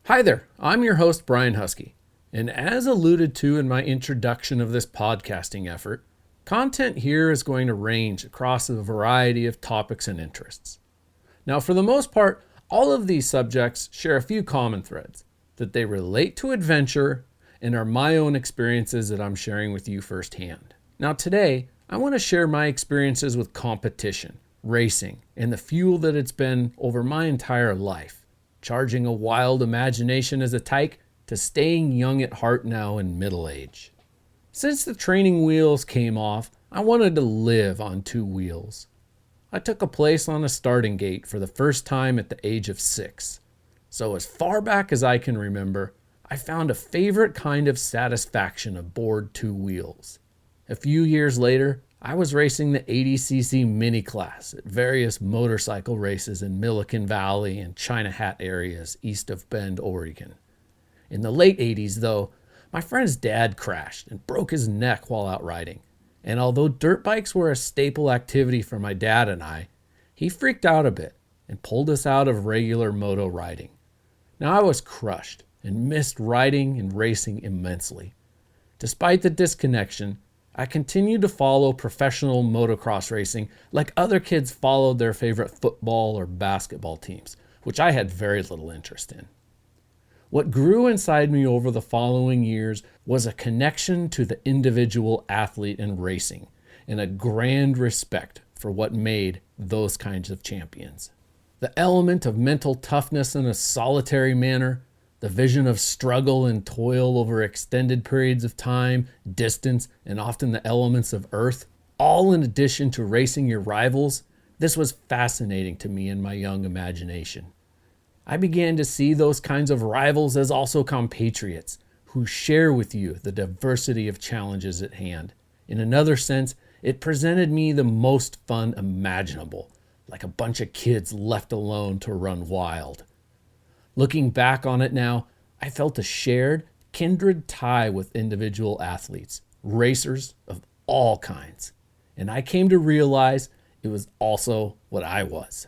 Hi there, I'm your host, Bryan Huskey, and as alluded to in my introduction of this podcasting effort, content here is going to range across a variety of topics and interests. Now, for the most part, all of these subjects share a few common threads, that they relate to adventure and are my own experiences that I'm sharing with you firsthand. Now today, I want to share my experiences with competition, racing, and the fuel that it's been over my entire life. Charging a wild imagination as a tike to staying young at heart now in middle age. Since the training wheels came off, I wanted to live on two wheels. I took a place on a starting gate for the first time at the age of 6. So as far back as I can remember, I found a favorite kind of satisfaction aboard two wheels. A few years later, I was racing the 80cc mini class at various motorcycle races in Millican Valley and China Hat areas east of Bend, Oregon. In the late 80s, though, my friend's dad crashed and broke his neck while out riding. And although dirt bikes were a staple activity for my dad and I, he freaked out a bit and pulled us out of regular moto riding. Now I was crushed and missed riding and racing immensely. Despite the disconnection, I continued to follow professional motocross racing like other kids followed their favorite football or basketball teams, which I had very little interest in. What grew inside me over the following years was a connection to the individual athlete in racing and a grand respect for what made those kinds of champions. The element of mental toughness in a solitary manner, the vision of struggle and toil over extended periods of time, distance, and often the elements of earth, all in addition to racing your rivals, this was fascinating to me in my young imagination. I began to see those kinds of rivals as also compatriots who share with you the diversity of challenges at hand. In another sense, it presented me the most fun imaginable, like a bunch of kids left alone to run wild. Looking back on it now, I felt a shared, kindred tie with individual athletes, racers of all kinds. And I came to realize it was also what I was.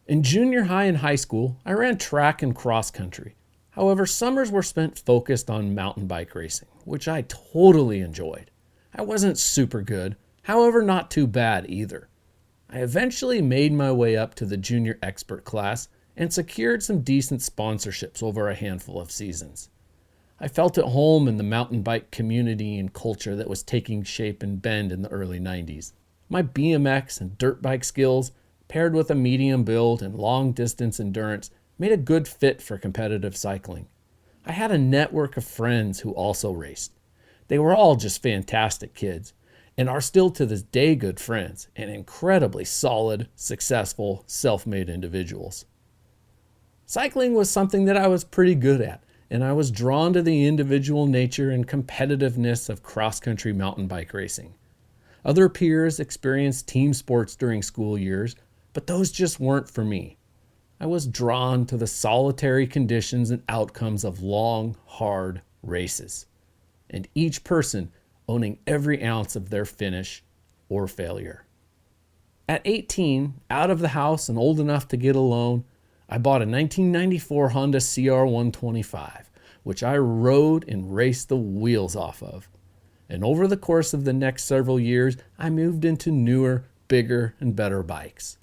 In junior high and high school, I ran track and cross country. However, summers were spent focused on mountain bike racing, which I totally enjoyed. I wasn't super good, however not too bad either. I eventually made my way up to the junior expert class and secured some decent sponsorships over a handful of seasons. I felt at home in the mountain bike community and culture that was taking shape in Bend in the early 90s. My BMX and dirt bike skills, paired with a medium build and long distance endurance, made a good fit for competitive cycling. I had a network of friends who also raced. They were all just fantastic kids and are still to this day good friends and incredibly solid, successful, self-made individuals. Cycling was something that I was pretty good at, and I was drawn to the individual nature and competitiveness of cross-country mountain bike racing. Other peers experienced team sports during school years, but those just weren't for me. I was drawn to the solitary conditions and outcomes of long, hard races, and each person owning every ounce of their finish or failure. At 18, out of the house and old enough to get a loan, I bought a 1994 Honda CR125, which I rode and raced the wheels off of. And over the course of the next several years, I moved into newer, bigger, and better bikes.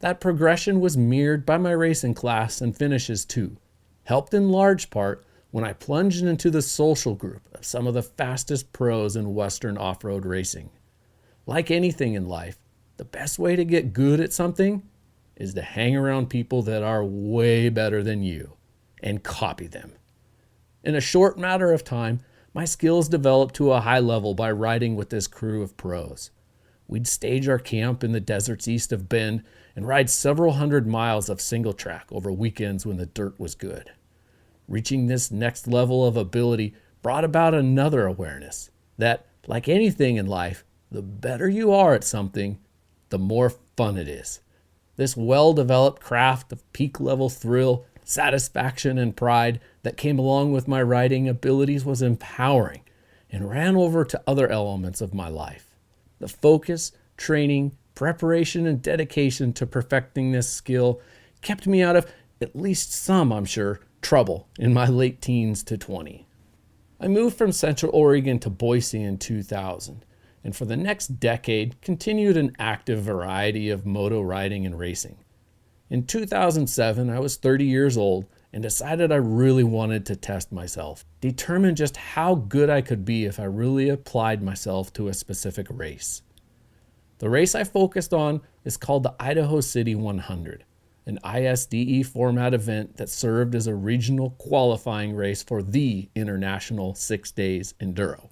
That progression was mirrored by my racing class and finishes too, helped in large part when I plunged into the social group of some of the fastest pros in Western off-road racing. Like anything in life, the best way to get good at something is to hang around people that are way better than you and copy them. In a short matter of time, my skills developed to a high level by riding with this crew of pros. We'd stage our camp in the deserts east of Bend and ride several hundred miles of single track over weekends when the dirt was good. Reaching this next level of ability brought about another awareness that, like anything in life, the better you are at something, the more fun it is. This well-developed craft of peak-level thrill, satisfaction, and pride that came along with my riding abilities was empowering and ran over to other elements of my life. The focus, training, preparation, and dedication to perfecting this skill kept me out of at least some, I'm sure, trouble in my late teens to 20. I moved from Central Oregon to Boise in 2000, and for the next decade continued an active variety of moto riding and racing. In 2007, I was 30 years old and decided I really wanted to test myself, determine just how good I could be if I really applied myself to a specific race. The race I focused on is called the Idaho City 100, an ISDE format event that served as a regional qualifying race for the International 6 Days Enduro.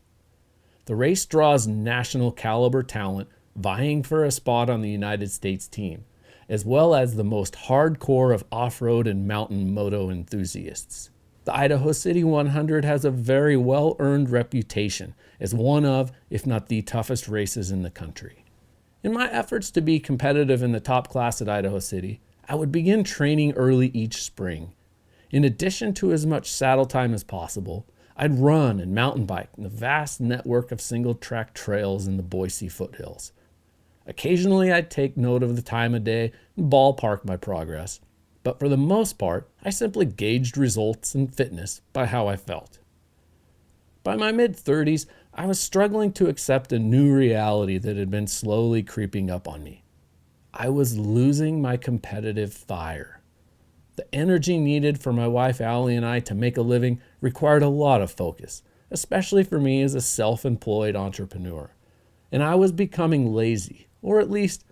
The race draws national caliber talent vying for a spot on the United States team, as well as the most hardcore of off-road and mountain moto enthusiasts. The Idaho City 100 has a very well-earned reputation as one of, if not the toughest races in the country. In my efforts to be competitive in the top class at Idaho City, I would begin training early each spring. In addition to as much saddle time as possible, I'd run and mountain bike in the vast network of single-track trails in the Boise foothills. Occasionally, I'd take note of the time of day and ballpark my progress, but for the most part, I simply gauged results and fitness by how I felt. By my mid-30s, I was struggling to accept a new reality that had been slowly creeping up on me. I was losing my competitive fire. The energy needed for my wife Allie and I to make a living required a lot of focus, especially for me as a self-employed entrepreneur. And I was becoming lazy, or at least,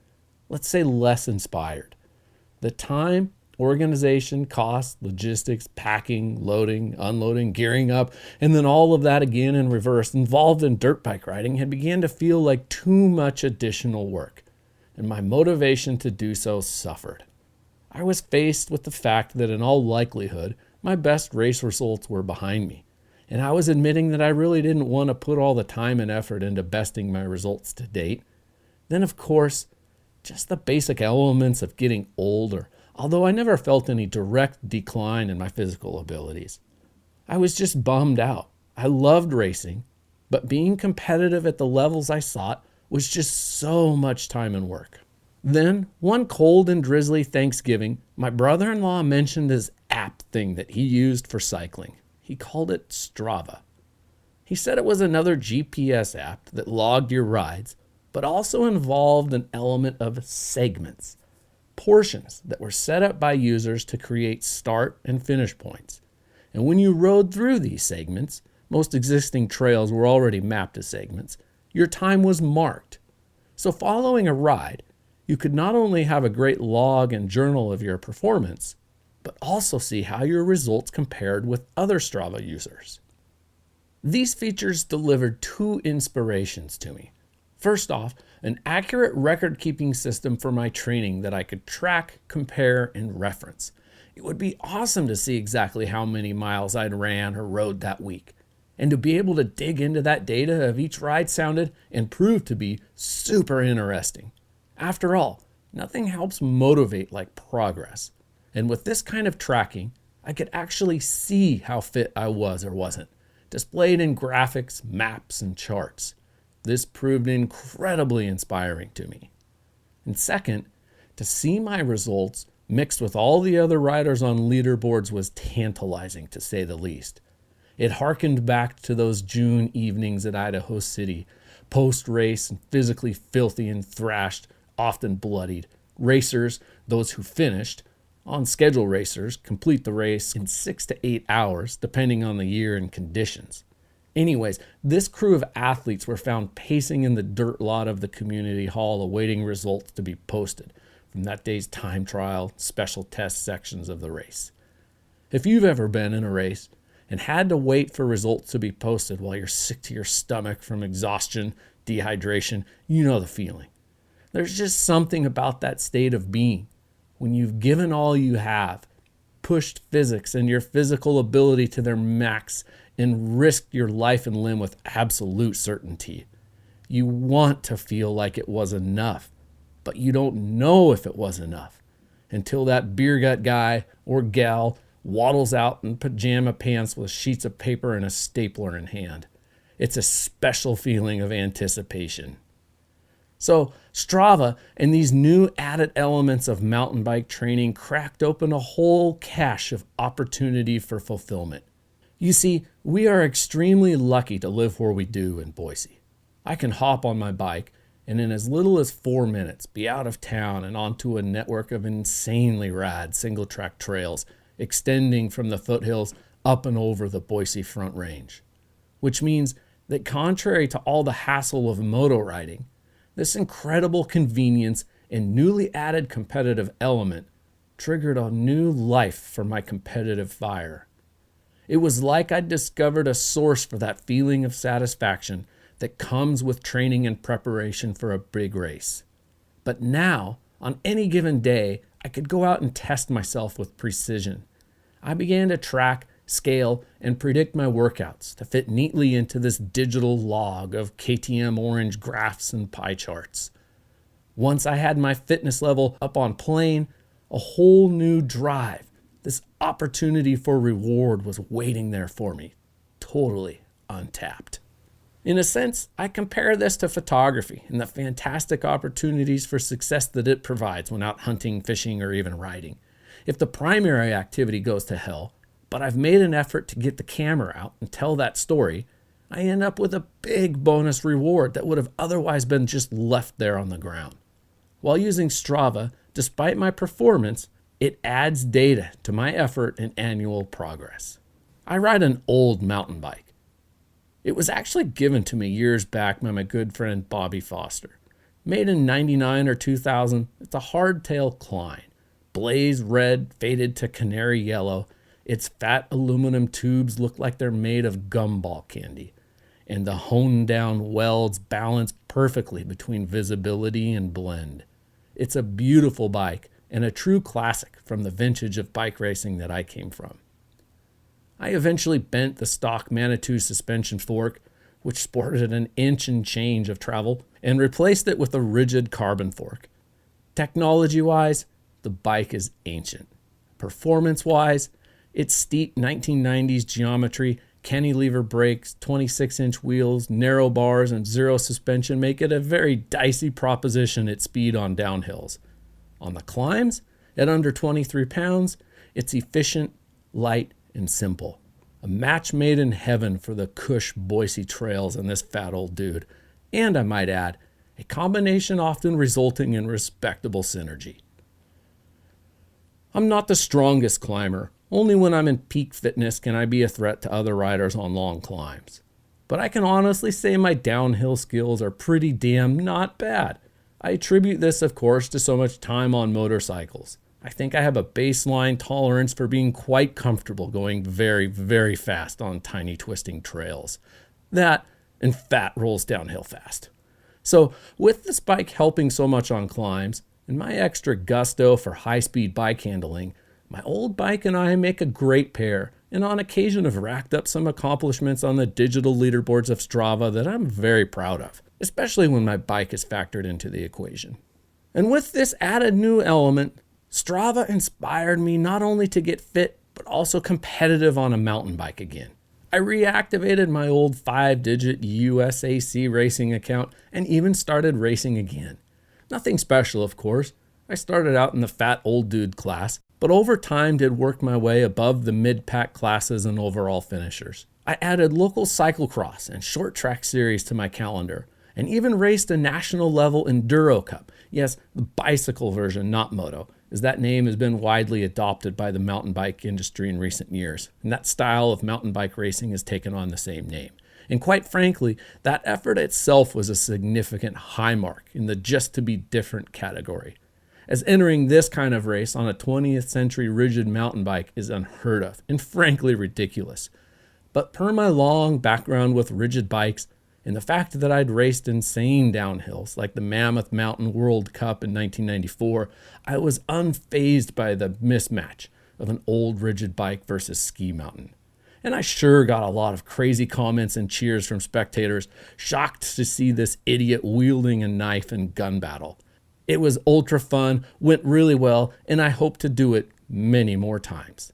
let's say, less inspired. The time, organization, cost, logistics, packing, loading, unloading, gearing up, and then all of that again in reverse involved in dirt bike riding had begun to feel like too much additional work, and my motivation to do so suffered. I was faced with the fact that in all likelihood, my best race results were behind me, and I was admitting that I really didn't want to put all the time and effort into besting my results to date. Then, of course, just the basic elements of getting older, although I never felt any direct decline in my physical abilities. I was just bummed out. I loved racing, but being competitive at the levels I sought was just so much time and work. Then, one cold and drizzly Thanksgiving, my brother-in-law mentioned this app thing that he used for cycling. He called it Strava. He said it was another GPS app that logged your rides, but also involved an element of segments, portions that were set up by users to create start and finish points. And when you rode through these segments, most existing trails were already mapped as segments, your time was marked. So following a ride, you could not only have a great log and journal of your performance, but also see how your results compared with other Strava users. These features delivered two inspirations to me. First off, an accurate record-keeping system for my training that I could track, compare, and reference. It would be awesome to see exactly how many miles I'd ran or rode that week. And to be able to dig into that data of each ride sounded and proved to be super interesting. After all, nothing helps motivate like progress. And with this kind of tracking, I could actually see how fit I was or wasn't, displayed in graphics, maps, and charts. This proved incredibly inspiring to me. And second, to see my results mixed with all the other riders on leaderboards was tantalizing, to say the least. It harkened back to those June evenings at Idaho City, post-race and physically filthy and thrashed, often bloodied. Racers, those who finished, on schedule racers, complete the race in 6 to 8 hours, depending on the year and conditions. Anyways, this crew of athletes were found pacing in the dirt lot of the community hall awaiting results to be posted from that day's time trial, special test sections of the race. If you've ever been in a race and had to wait for results to be posted while you're sick to your stomach from exhaustion, dehydration, you know the feeling. There's just something about that state of being when you've given all you have, pushed physics and your physical ability to their max, and risked your life and limb with absolute certainty. You want to feel like it was enough, but you don't know if it was enough until that beer gut guy or gal waddles out in pajama pants with sheets of paper and a stapler in hand. It's a special feeling of anticipation. So Strava and these new added elements of mountain bike training cracked open a whole cache of opportunity for fulfillment. You see, we are extremely lucky to live where we do in Boise. I can hop on my bike and in as little as 4 minutes be out of town and onto a network of insanely rad single-track trails extending from the foothills up and over the Boise Front Range. Which means that contrary to all the hassle of moto riding, this incredible convenience and newly added competitive element triggered a new life for my competitive fire. It was like I'd discovered a source for that feeling of satisfaction that comes with training and preparation for a big race. But now, on any given day, I could go out and test myself with precision. I began to track, scale, and predict my workouts to fit neatly into this digital log of KTM orange graphs and pie charts. Once I had my fitness level up on plane, a whole new drive, this opportunity for reward was waiting there for me, totally untapped. In a sense, I compare this to photography and the fantastic opportunities for success that it provides when out hunting, fishing, or even riding. If the primary activity goes to hell, but I've made an effort to get the camera out and tell that story, I end up with a big bonus reward that would have otherwise been just left there on the ground. While using Strava, despite my performance, it adds data to my effort and annual progress. I ride an old mountain bike. It was actually given to me years back by my good friend Bobby Foster. Made in 99 or 2000, it's a hardtail Klein. Blaze red, faded to canary yellow. Its fat aluminum tubes look like they're made of gumball candy. And the honed down welds balance perfectly between visibility and blend. It's a beautiful bike and a true classic from the vintage of bike racing that I came from. I eventually bent the stock Manitou suspension fork, which sported an inch and change of travel, and replaced it with a rigid carbon fork. Technology-wise, the bike is ancient. Performance-wise, its steep 1990s geometry, cantilever brakes, 26-inch wheels, narrow bars, and zero suspension make it a very dicey proposition at speed on downhills. On the climbs, at under 23 pounds, it's efficient, light, and simple. A match made in heaven for the cush Boise trails and this fat old dude. And I might add, a combination often resulting in respectable synergy. I'm not the strongest climber. Only when I'm in peak fitness can I be a threat to other riders on long climbs. But I can honestly say my downhill skills are pretty damn not bad. I attribute this, of course, to so much time on motorcycles. I think I have a baseline tolerance for being quite comfortable going very, very fast on tiny twisting trails. That and fat rolls downhill fast. So with this bike helping so much on climbs and my extra gusto for high-speed bike handling, my old bike and I make a great pair, and on occasion have racked up some accomplishments on the digital leaderboards of Strava that I'm very proud of, especially when my bike is factored into the equation. And with this added new element, Strava inspired me not only to get fit, but also competitive on a mountain bike again. I reactivated my old 5-digit USAC racing account and even started racing again. Nothing special, of course. I started out in the fat old dude class, but over time did work my way above the mid-pack classes and overall finishers. I added local cyclocross and short track series to my calendar, and even raced a national level Enduro Cup. Yes, the bicycle version, not moto, as that name has been widely adopted by the mountain bike industry in recent years, and that style of mountain bike racing has taken on the same name. And quite frankly, that effort itself was a significant high mark in the just to be different category, as entering this kind of race on a 20th century rigid mountain bike is unheard of and frankly ridiculous. But per my long background with rigid bikes, and the fact that I'd raced insane downhills like the Mammoth Mountain World Cup in 1994, I was unfazed by the mismatch of an old rigid bike versus ski mountain. And I sure got a lot of crazy comments and cheers from spectators, shocked to see this idiot wielding a knife and gun battle. It was ultra fun, went really well, and I hope to do it many more times.